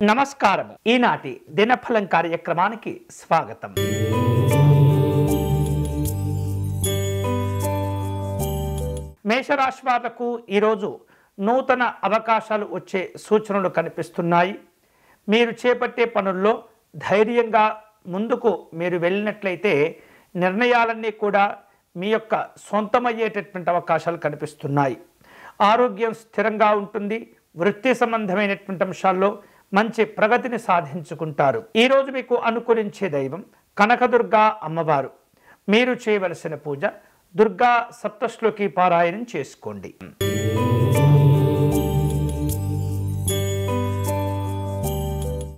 నమస్కారం. ఈనాటి దినఫలం కార్యక్రమానికి స్వాగతం. మేషరాశి వాళ్లకు ఈరోజు నూతన అవకాశాలు వచ్చే సూచనలు కనిపిస్తున్నాయి. మీరు చేపట్టే పనుల్లో ధైర్యంగా ముందుకు మీరు వెళ్ళినట్లయితే నిర్ణయాలన్నీ కూడా మీ యొక్క సొంతమయ్యేటటువంటి అవకాశాలు కనిపిస్తున్నాయి. ఆరోగ్యం స్థిరంగా ఉంటుంది. వృత్తి సంబంధమైనటువంటి అంశాల్లో మంచి ప్రగతిని సాధించుకుంటారు. ఈరోజు మీకు అనుకూలించే దైవం కనకదుర్గా అమ్మవారు. మీరు చేయవలసిన పూజ దుర్గా సప్తశ్లోకి పారాయణం చేసుకోండి.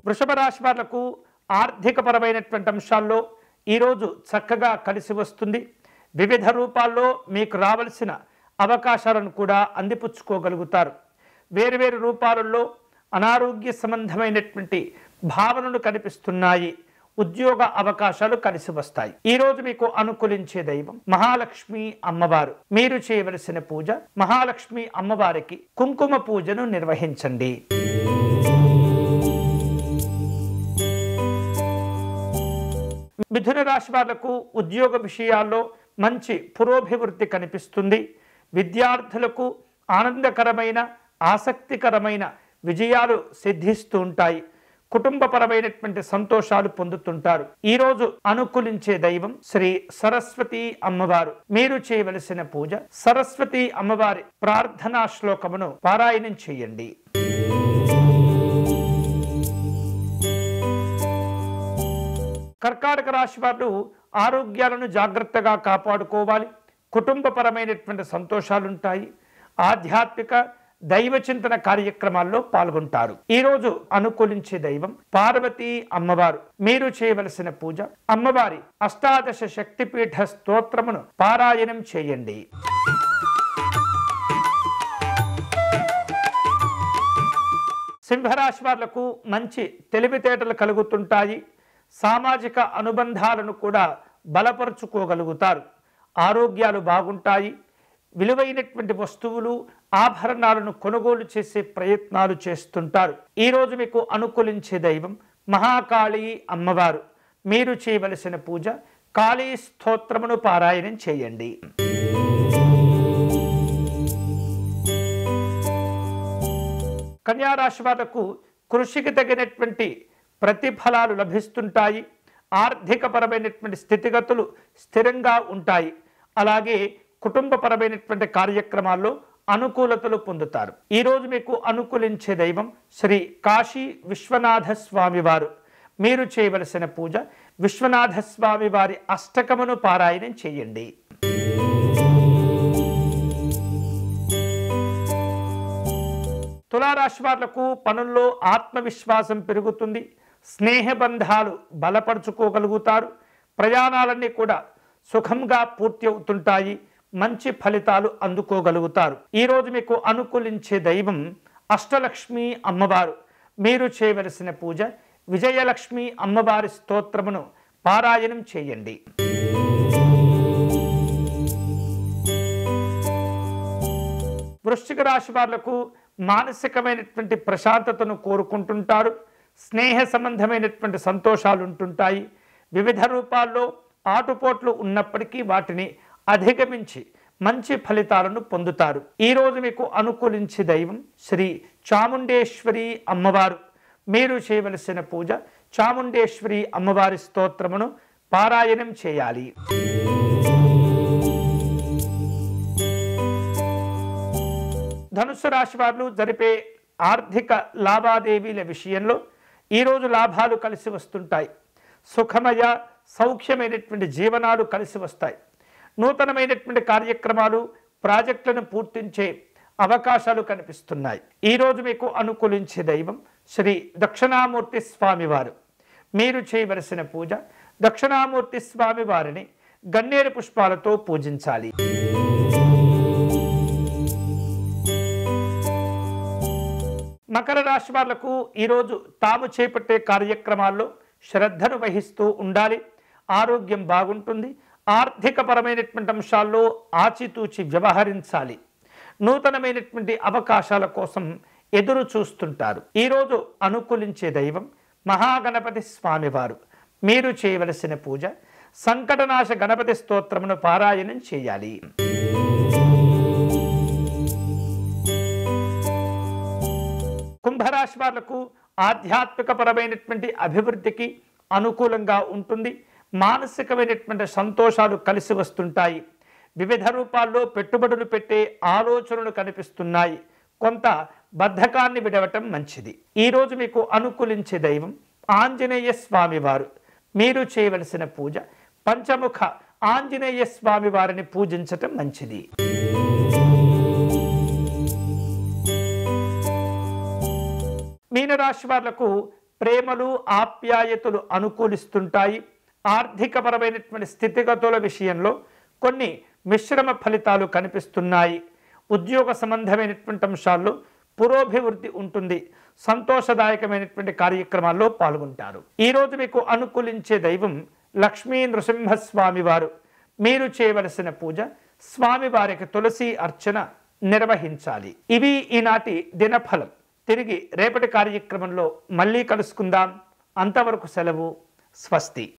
వృషభ రాశి వాళ్లకు ఆర్థికపరమైనటువంటి అంశాల్లో ఈరోజు చక్కగా కలిసి వస్తుంది. వివిధ రూపాల్లో మీకు రావలసిన అవకాశాలను కూడా అందిపుచ్చుకోగలుగుతారు. వేరువేరు రూపాలలో అనారోగ్య సంబంధమైనటువంటి భావనలు కనిపిస్తున్నాయి. ఉద్యోగ అవకాశాలు కలిసి వస్తాయి. ఈరోజు మీకు అనుకూలించే దైవం మహాలక్ష్మి అమ్మవారు. మీరు చేయవలసిన పూజ మహాలక్ష్మి అమ్మవారికి కుంకుమ పూజను నిర్వహించండి. మిథున రాశి వాళ్లకు ఉద్యోగ విషయాల్లో మంచి పురోభివృద్ధి కనిపిస్తుంది. విద్యార్థులకు ఆనందకరమైన ఆసక్తికరమైన విజయాలు సిద్ధిస్తూ ఉంటాయి. కుటుంబపరమైనటువంటి సంతోషాలు పొందుతుంటారు. ఈరోజు అనుకూలించే దైవం శ్రీ సరస్వతి అమ్మవారు. మీరు చేయవలసిన పూజ సరస్వతి అమ్మవారి ప్రార్థనా శ్లోకమును పారాయణం చేయండి. కర్కాటక రాశి వారు ఆరోగ్యాలను జాగ్రత్తగా కాపాడుకోవాలి. కుటుంబపరమైనటువంటి సంతోషాలుంటాయి. ఆధ్యాత్మిక దైవ చింతన కార్యక్రమాల్లో పాల్గొంటారు. ఈరోజు అనుకూలించే దైవం పార్వతీ అమ్మవారు. మీరు చేయవలసిన పూజ అమ్మవారి అష్టాదశ శక్తిపీఠ స్తోత్రమును పారాయణం చేయండి. సింహరాశి వాళ్లకు మంచి తెలివితేటలు కలుగుతుంటాయి. సామాజిక అనుబంధాలను కూడా బలపరుచుకోగలుగుతారు. ఆరోగ్యాలు బాగుంటాయి. విలువైనటువంటి వస్తువులు ఆభరణాలను కొనుగోలు చేసే ప్రయత్నాలు చేస్తుంటారు. ఈరోజు మీకు అనుకూలించే దైవం మహాకాళీ అమ్మవారు. మీరు చేయవలసిన పూజ కాళీ స్తోత్రమును పారాయణం చేయండి. కన్యారాశి వాళ్లకు కృషికి తగినటువంటి ప్రతిఫలాలు లభిస్తుంటాయి. ఆర్థికపరమైనటువంటి స్థితిగతులు స్థిరంగా ఉంటాయి. అలాగే కుటుంబపరమైనటువంటి కార్యక్రమాల్లో అనుకూలతలు పొందుతారు. ఈరోజు మీకు అనుకూలించే దైవం శ్రీ కాశీ విశ్వనాథ స్వామి వారు. మీరు చేయవలసిన పూజ విశ్వనాథ స్వామి వారి అష్టకమును పారాయణం చేయండి. తులారాశి వాళ్లకు పనుల్లో ఆత్మవిశ్వాసం పెరుగుతుంది. స్నేహబంధాలు బలపరుచుకోగలుగుతారు. ప్రయాణాలన్నీ కూడా సుఖంగా పూర్తి అవుతుంటాయి. మంచి ఫలితాలు అందుకోగలుగుతారు. ఈరోజు మీకు అనుకూలించే దైవం అష్టలక్ష్మి అమ్మవారు. మీరు చేయవలసిన పూజ విజయలక్ష్మి అమ్మవారి స్తోత్రమును పారాయణం చేయండి. వృశ్చిక రాశి వాళ్లకు మానసికమైనటువంటి ప్రశాంతతను కోరుకుంటుంటారు. స్నేహ సంబంధమైనటువంటి సంతోషాలు ఉంటుంటాయి. వివిధ రూపాల్లో ఆటుపోట్లు ఉన్నప్పటికీ వాటిని అధిగమించి మంచి ఫలితాలను పొందుతారు. ఈరోజు మీకు అనుకూలించే దైవం శ్రీ చాముండేశ్వరి అమ్మవారు. మీరు చేయవలసిన పూజ చాముండేశ్వరి అమ్మవారి స్తోత్రమును పారాయణం చేయాలి. ధనుస్సు రాశి వారు జరిపే ఆర్థిక లావాదేవీల విషయంలో ఈరోజు లాభాలు కలిసి వస్తుంటాయి. సుఖమయ సౌఖ్యమైనటువంటి జీవనాలు కలిసి వస్తాయి. నూతనమైనటువంటి కార్యక్రమాలు ప్రాజెక్టులను పూర్తించే అవకాశాలు కనిపిస్తున్నాయి. ఈరోజు మీకు అనుకూలించే దైవం శ్రీ దక్షిణామూర్తి స్వామివారు. మీరు చేయవలసిన పూజ దక్షిణామూర్తి స్వామి వారిని గన్నేరు పుష్పాలతో పూజించాలి. మకర రాశి వాళ్లకు ఈరోజు తాము చేపట్టే కార్యక్రమాల్లో శ్రద్ధను వహిస్తూ ఉండాలి. ఆరోగ్యం బాగుంటుంది. ఆర్థికపరమైనటువంటి అంశాల్లో ఆచితూచి వ్యవహరించాలి. నూతనమైనటువంటి అవకాశాల కోసం ఎదురు చూస్తుంటారు. ఈరోజు అనుకూలించే దైవం మహాగణపతి స్వామివారు. మీరు చేయవలసిన పూజ సంకటనాశ గణపతి స్తోత్రమును పారాయణం చేయాలి. కుంభరాశి వాళ్లకు ఆధ్యాత్మికపరమైనటువంటి అభివృద్ధికి అనుకూలంగా ఉంటుంది. మానసికమైనటువంటి సంతోషాలు కలిసి వస్తుంటాయి. వివిధ రూపాల్లో పెట్టుబడులు పెట్టే ఆలోచనలు కనిపిస్తున్నాయి. కొంత బద్ధకాన్ని విడవటం మంచిది. ఈరోజు మీకు అనుకూలించే దైవం ఆంజనేయ స్వామివారు. మీరు చేయవలసిన పూజ పంచముఖ ఆంజనేయ స్వామి వారిని పూజించటం మంచిది. మీనరాశి వాళ్లకు ప్రేమలు ఆప్యాయతలు అనుకూలిస్తుంటాయి. ఆర్థికపరమైనటువంటి స్థితిగతుల విషయంలో కొన్ని మిశ్రమ ఫలితాలు కనిపిస్తున్నాయి. ఉద్యోగ సంబంధమైనటువంటి అంశాల్లో పురోభివృద్ధి ఉంటుంది. సంతోషదాయకమైనటువంటి కార్యక్రమాల్లో పాల్గొంటారు. ఈరోజు మీకు అనుకూలించే దైవం లక్ష్మీ నృసింహస్వామి వారు. మీరు చేయవలసిన పూజ స్వామివారికి తులసి అర్చన నిర్వహించాలి. ఇవి ఈనాటి దినఫలం. తిరిగి రేపటి కార్యక్రమంలో మళ్ళీ కలుసుకుందాం. అంతవరకు సెలవు. స్వస్తి.